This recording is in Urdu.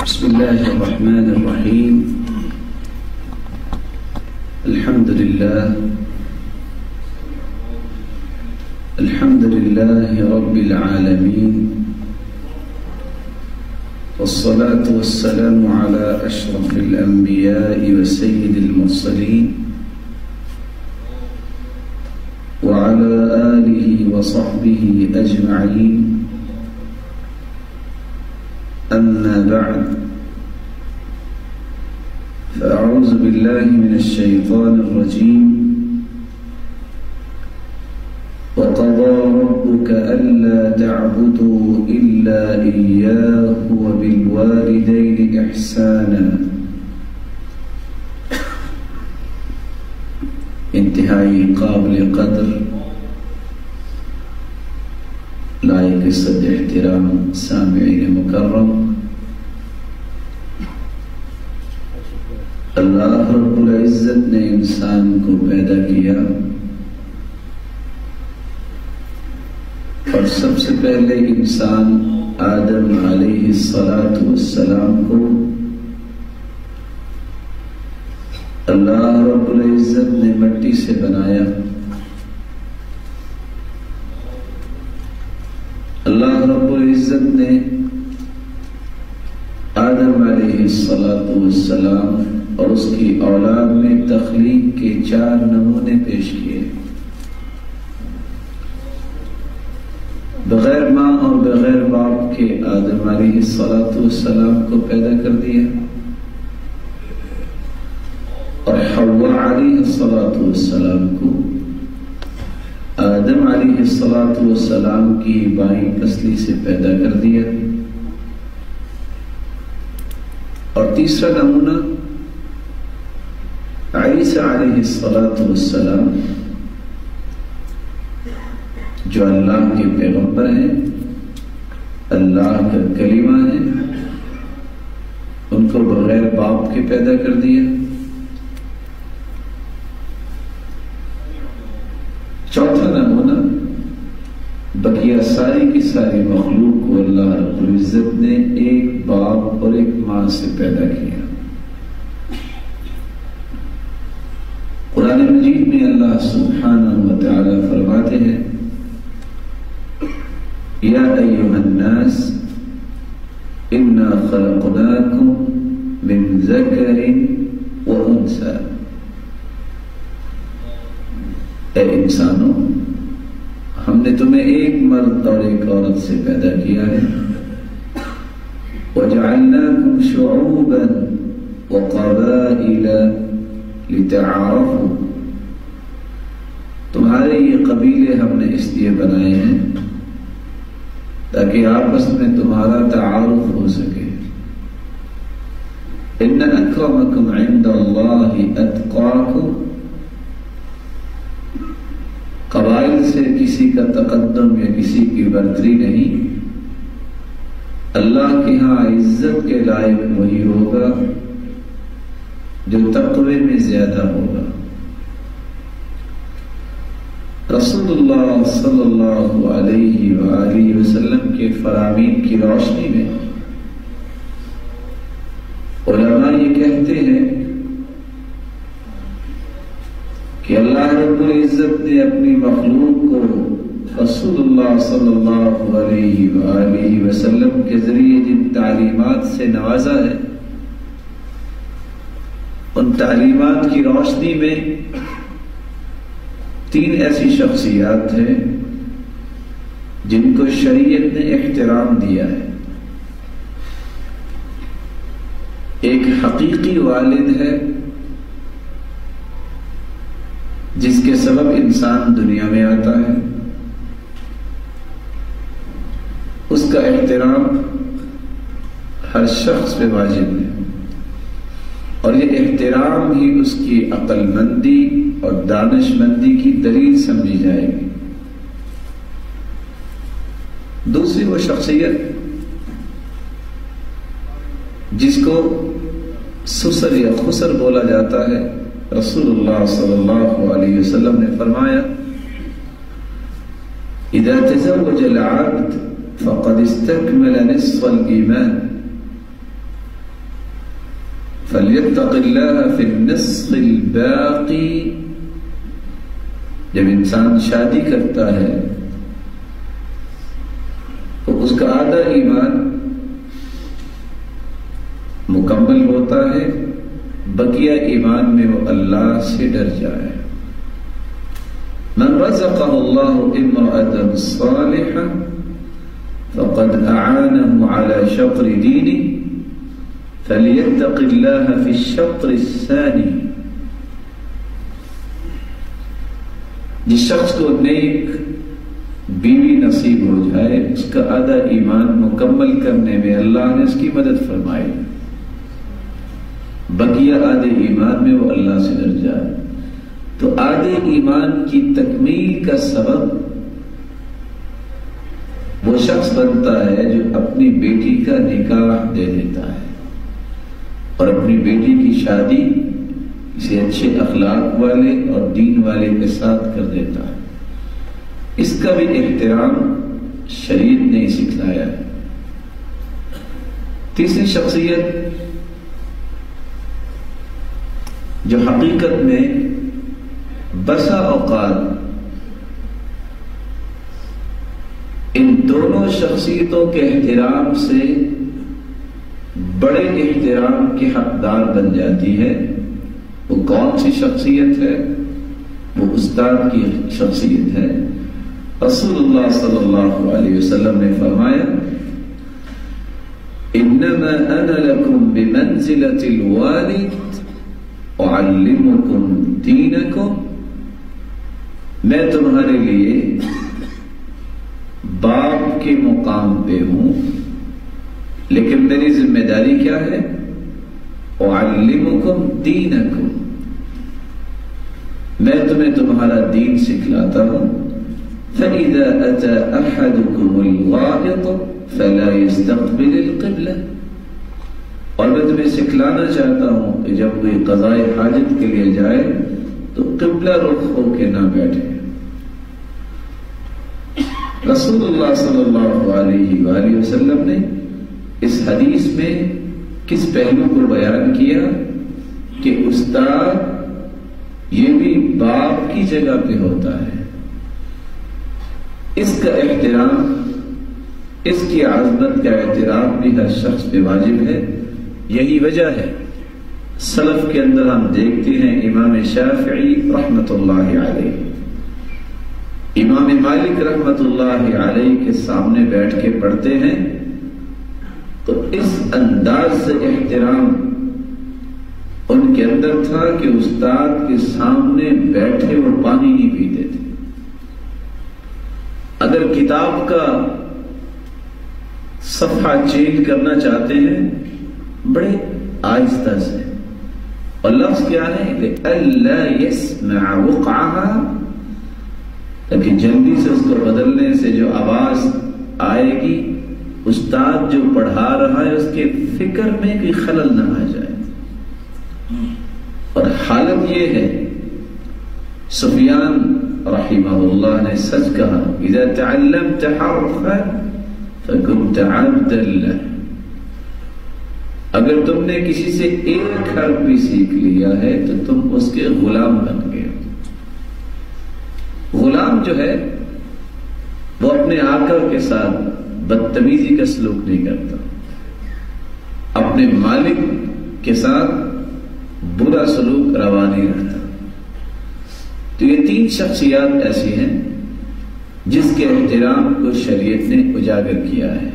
بسم الله الرحمن الرحيم. الحمد لله رب العالمين، والصلاة والسلام على أشرف الأنبياء وسيد المرسلين وعلى آله وصحبه أجمعين. أما بعد، فأعوذ بالله من الشيطان الرجيم. وقضى ربك ألا تعبدوا إلا إياه وبالوالدين إحسانا. انتہائی قابل قدر، لائق صد احترام سامعین مکرم، اللہ رب العزت نے انسان کو پیدا کیا اور سب سے پہلے انسان آدم علیہ السلام کو اللہ رب العزت نے مٹی سے بنایا۔ اللہ رب العزت نے آدم علیہ السلام اور اس کی اولاد میں تخلیق کے 4 نمونے پیش کیے۔ بغیر ماں اور بغیر باپ کے آدم علیہ السلام کو پیدا کر دیا، اور حوا علیہ السلام کو آدم علیہ السلام کی بائیں پسلی سے پیدا کر دیا۔ اور تیسرا نمونہ عیسیٰ علیہ السلام، جو اللہ کے پیغمبر ہیں، اللہ کا کلمہ ہے، ان کو بغیر باپ کے پیدا کر دیا۔ چوتھا نمونہ، بقیہ ساری کی ساری مخلوق کو اللہ رب العزت نے ایک باپ اور ایک ماں سے پیدا کیا۔ قرآن مجید میں اللہ سبحانہ وتعالی فرماتے ہیں: یا ایھا الناس انا خلقناکم من ذکر وانثی، اے انسانوں، ہم نے تمہیں ایک مرد اور ایک عورت سے پیدا کیا ہے۔ وَجَعَلْنَاكُمْ شُعُوبًا وَقَبَائِلَ لِتَعَارَفُوا، تمہارے یہ قبیلے ہم نے اس لیے بنائے ہیں تاکہ آپس میں تمہارا تعارف ہو سکے۔ إِنَّ أَكْرَمَكُمْ عِنْدَ اللَّهِ أَتْقَاكُمْ، قبائل سے کسی کا تقدم یا کسی کی برتری نہیں، اللہ کے ہاں عزت کے لائق وہی ہوگا جو تقوی میں زیادہ ہوگا۔ رسول اللہ صلی اللہ علیہ وآلہ وسلم کے فرامین کی روشنی میں علماء یہ کہتے ہیں کہ اللہ رب العزت نے اپنی مخلوق کو رسول اللہ صلی اللہ علیہ وآلہ وسلم کے ذریعے جن تعلیمات سے نوازا ہے، ان تعلیمات کی روشنی میں 3 ایسی شخصیات ہیں جن کو شریعت نے احترام دیا ہے۔ ایک حقیقی والد ہے جس کے سبب انسان دنیا میں آتا ہے، اس کا احترام ہر شخص پہ واجب ہے، اور یہ احترام ہی اس کی عقل مندی اور دانش مندی کی دلیل سمجھی جائے گی۔ دوسری وہ شخصیت جس کو سسر یا خسر بولا جاتا ہے، رسول اللہ صلی اللہ علیہ وسلم نے فرمایا: اذا تزوج العبد فقد استكمل نصف الإيمان، فَلْيَتَّقِ اللَّهَ فِي النِّصْفِ الْبَاقِي، جب انسان شادی کرتا ہے تو اس کا آدھا ایمان مکمل ہوتا ہے، بقیہ ایمان میں وہ اللہ سے ڈر جائے۔ من رزقه الله امرأة صالحة فقد أعانه على شطر دينه فليتق الله في الشطر الثاني۔ جس شخص کو نیک بیوی نصیب ہو جائے، اس کا آدھا ایمان مکمل کرنے میں اللہ نے اس کی مدد فرمائی، بقیہ آدھے ایمان میں وہ اللہ سے ڈر جائے۔ تو آدھے ایمان کی تکمیل کا سبب وہ شخص بنتا ہے جو اپنی بیٹی کا نکاح دے دیتا ہے اور اپنی بیٹی کی شادی کسی اچھے اخلاق والے اور دین والے کے ساتھ کر دیتا ہے۔ اس کا بھی احترام شریعت نے سکھلایا ہے۔ تیسری شخصیت جو حقیقت میں بسا اوقات ان دونوں شخصیتوں کے احترام سے بڑے احترام کی حقدار بن جاتی ہے، وہ کون سی شخصیت ہے؟ وہ استاد کی شخصیت ہے۔ رسول اللہ صلی اللہ علیہ وسلم نے فرمایا انما انا لکم بمنزلۃ الوالد اعلمکم دینکم، میں تمہارے لیے باپ کے مقام پہ ہوں، لیکن میری ذمہ داری کیا ہے؟ اعلمکم دینکم، میں تمہیں تمہارا دین سکھلاتا ہوں۔ فَإِذَا أَتَى أَحَدُكُمُ الْغَائِطَ فَلَا يَسْتَقْبِلِ الْقِبْلَةَ، اور میں تمہیں سکھلانا چاہتا ہوں کہ جب کوئی قضائے حاجت کے لیے جائے تو قبلہ رخ ہو کے نہ بیٹھے۔ رسول اللہ صلی اللہ علیہ وآلہ وسلم نے اس حدیث میں کس پہلو کو بیان کیا کہ استاد یہ بھی باپ کی جگہ پہ ہوتا ہے، اس کا احترام، اس کی عظمت کا احترام بھی ہر شخص پہ واجب ہے۔ یہی وجہ ہے سلف کے اندر ہم دیکھتے ہیں امام شافعی رحمت اللہ علیہ، امام مالک رحمت اللہ علیہ کے سامنے بیٹھ کے پڑھتے ہیں تو اس انداز سے احترام ان کے اندر تھا کہ استاد کے سامنے بیٹھے وہ پانی نہیں پیتے تھے۔ اگر کتاب کا صفحہ چینج کرنا چاہتے ہیں بڑے آہستہ سے، اور لفظ کیا ہے لِأَلَّا يَسْمَعَ وُقْعَهَا، لیکن جلدی سے اس کو بدلنے سے جو آواز آئے گی استاد جو پڑھا رہا ہے اس کے فکر میں کوئی خلل نہ آ جائے۔ اور حالت یہ ہے، سفیان رحمہ اللہ نے سچ کہا اذا تعلمت حرفا فكنت عبدا له، اگر تم نے کسی سے ایک حرف بھی سیکھ لیا ہے تو تم اس کے غلام بن گئے۔ غلام جو ہے وہ اپنے آقا کے ساتھ بدتمیزی کا سلوک نہیں کرتا، اپنے مالک کے ساتھ برا سلوک روا نہیں رہتا۔ تو یہ تین شخصیات ایسی ہیں جس کے احترام کو شریعت نے اجاگر کیا ہے۔